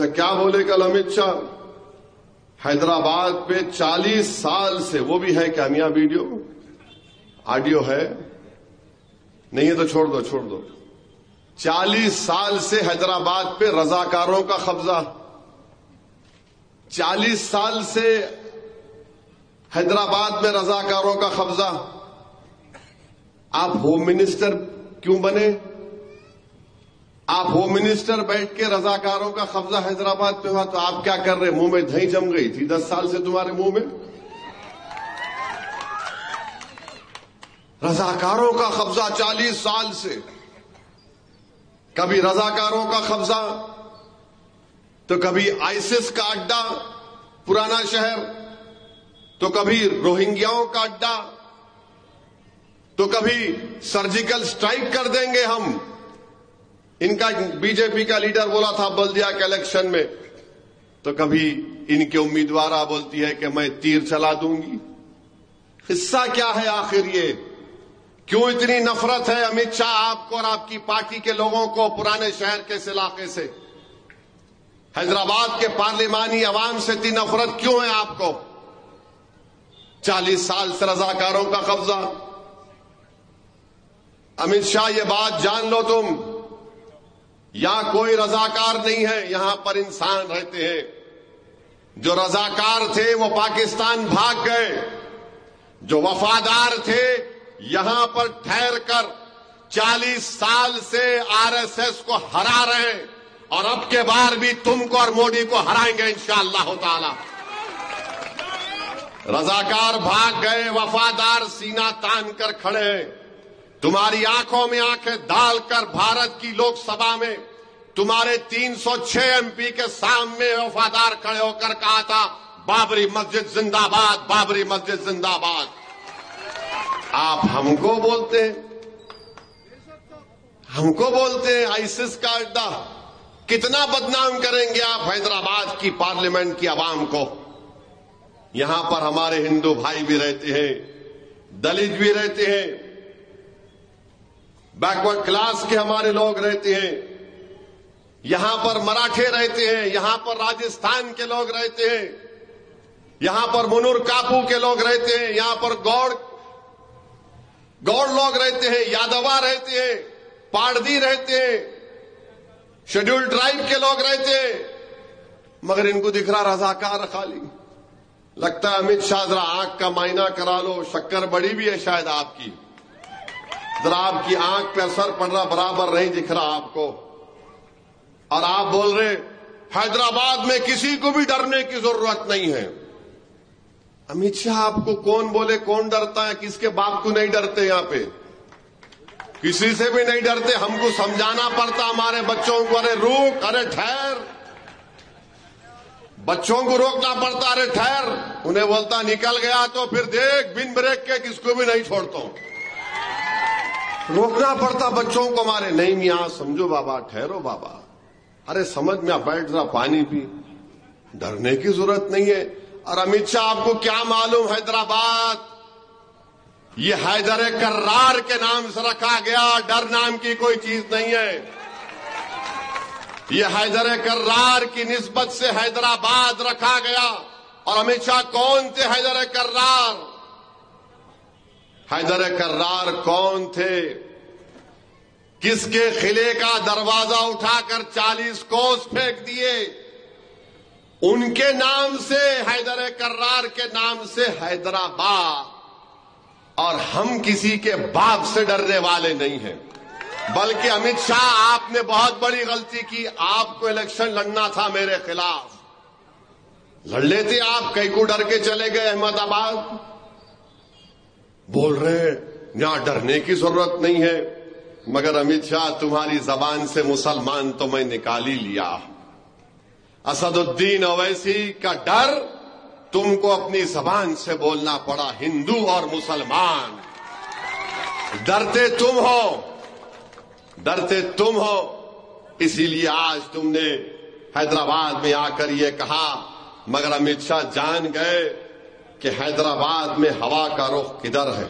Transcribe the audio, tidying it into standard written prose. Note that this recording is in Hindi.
अच्छा क्या बोले कल अमित शाह? हैदराबाद पे 40 साल से, वो भी है क्या मियां वीडियो ऑडियो है? नहीं है तो छोड़ दो। 40 साल से हैदराबाद पे रजाकारों का कब्जा। 40 साल से हैदराबाद में रजाकारों का कब्जा। आप होम मिनिस्टर क्यों बने? आप होम मिनिस्टर बैठ के रजाकारों का कब्जा हैदराबाद पे हुआ तो आप क्या कर रहे? मुंह में दही जम गई थी 10 साल से तुम्हारे मुंह में। रजाकारों का कब्जा 40 साल से। कभी रजाकारों का कब्जा तो कभी आईसिस का अड्डा पुराना शहर, तो कभी रोहिंग्याओं का अड्डा, तो कभी सर्जिकल स्ट्राइक कर देंगे हम। इनका बीजेपी का लीडर बोला था बल्दिया के इलेक्शन में, तो कभी इनके उम्मीदवार बोलती है कि मैं तीर चला दूंगी। हिस्सा क्या है आखिर ये? क्यों इतनी नफरत है अमित शाह आपको और आपकी पार्टी के लोगों को पुराने शहर के इस इलाके से? हैदराबाद के पार्लिमानी अवाम से इतनी नफरत क्यों है आपको? 40 साल से रजाकारों का कब्जा। अमित शाह ये बात जान लो तुम, यहां कोई रजाकार नहीं है, यहां पर इंसान रहते हैं। जो रजाकार थे वो पाकिस्तान भाग गए, जो वफादार थे यहां पर ठहर कर 40 साल से आरएसएस को हरा रहे हैं और अब के बार भी तुमको और मोदी को हराएंगे इंशाअल्लाह ताला। रजाकार भाग गए, वफादार सीना तान कर खड़े हैं। तुम्हारी आंखों में आंखें डालकर भारत की लोकसभा में तुम्हारे 306 एमपी के सामने वफादार खड़े होकर कहा था बाबरी मस्जिद जिंदाबाद, बाबरी मस्जिद जिंदाबाद। आप हमको बोलते हैं आईसिस का अड्डा। कितना बदनाम करेंगे आप हैदराबाद की पार्लियामेंट की आवाम को? यहां पर हमारे हिंदू भाई भी रहते हैं, दलित भी रहते हैं, बैकवर्ड क्लास के हमारे लोग रहते हैं, यहां पर मराठे रहते हैं, यहां पर राजस्थान के लोग रहते हैं, यहां पर मुनूर कापू के लोग रहते हैं, यहां पर गौड़ लोग रहते हैं, यादवा रहते हैं, पारदी रहते हैं, शेड्यूल्ड ट्राइब के लोग रहते हैं। मगर इनको दिख रहा रजाकार खाली। लगता है अमित शाह जरा आंख का मायना करा लो, शक्कर बड़ी भी है शायद आपकी। जरा आपकी आंख पे असर पड़ रहा, बराबर नहीं दिख रहा आपको। और आप बोल रहे हैदराबाद में किसी को भी डरने की जरूरत नहीं है। अमित शाह आपको कौन बोले कौन डरता है? किसके बाप को नहीं डरते? यहां पे किसी से भी नहीं डरते। हमको समझाना पड़ता हमारे बच्चों को, अरे रुक, अरे ठहर। बच्चों को रोकना पड़ता, अरे ठहर। उन्हें बोलता निकल गया तो फिर देख बिन ब्रेक के किसको भी नहीं छोड़ता हूं। रोकना पड़ता बच्चों को हमारे। नहीं मियां समझो बाबा, ठहरो बाबा, अरे समझ में बैठ, जरा पानी पी। डरने की जरूरत नहीं है। और अमित शाह आपको क्या मालूम हैदराबाद ये हैदर कर्रार के नाम से रखा गया, डर नाम की कोई चीज नहीं है। ये हैदर कर्रार की निस्बत से हैदराबाद रखा गया। और अमित शाह कौन थे हैदर कर्रार? हैदर कर्रार कौन थे? किसके किले का दरवाजा उठाकर 40 कोस फेंक दिए? उनके नाम से, हैदर कर्रार के नाम से हैदराबाद। और हम किसी के बाप से डरने वाले नहीं हैं। बल्कि अमित शाह आपने बहुत बड़ी गलती की। आपको इलेक्शन लड़ना था मेरे खिलाफ, लड़ लेते आप। कई को डर के चले गए अहमदाबाद। बोल रहे यहां डरने की जरूरत नहीं है। मगर अमित शाह तुम्हारी जबान से मुसलमान तो मैं निकाल ही लिया। असदुद्दीन ओवैसी का डर तुमको अपनी जबान से बोलना पड़ा। हिंदू और मुसलमान डरते तुम हो। इसीलिए आज तुमने हैदराबाद में आकर ये कहा। मगर अमित शाह जान गए कि हैदराबाद में हवा का रुख किधर है।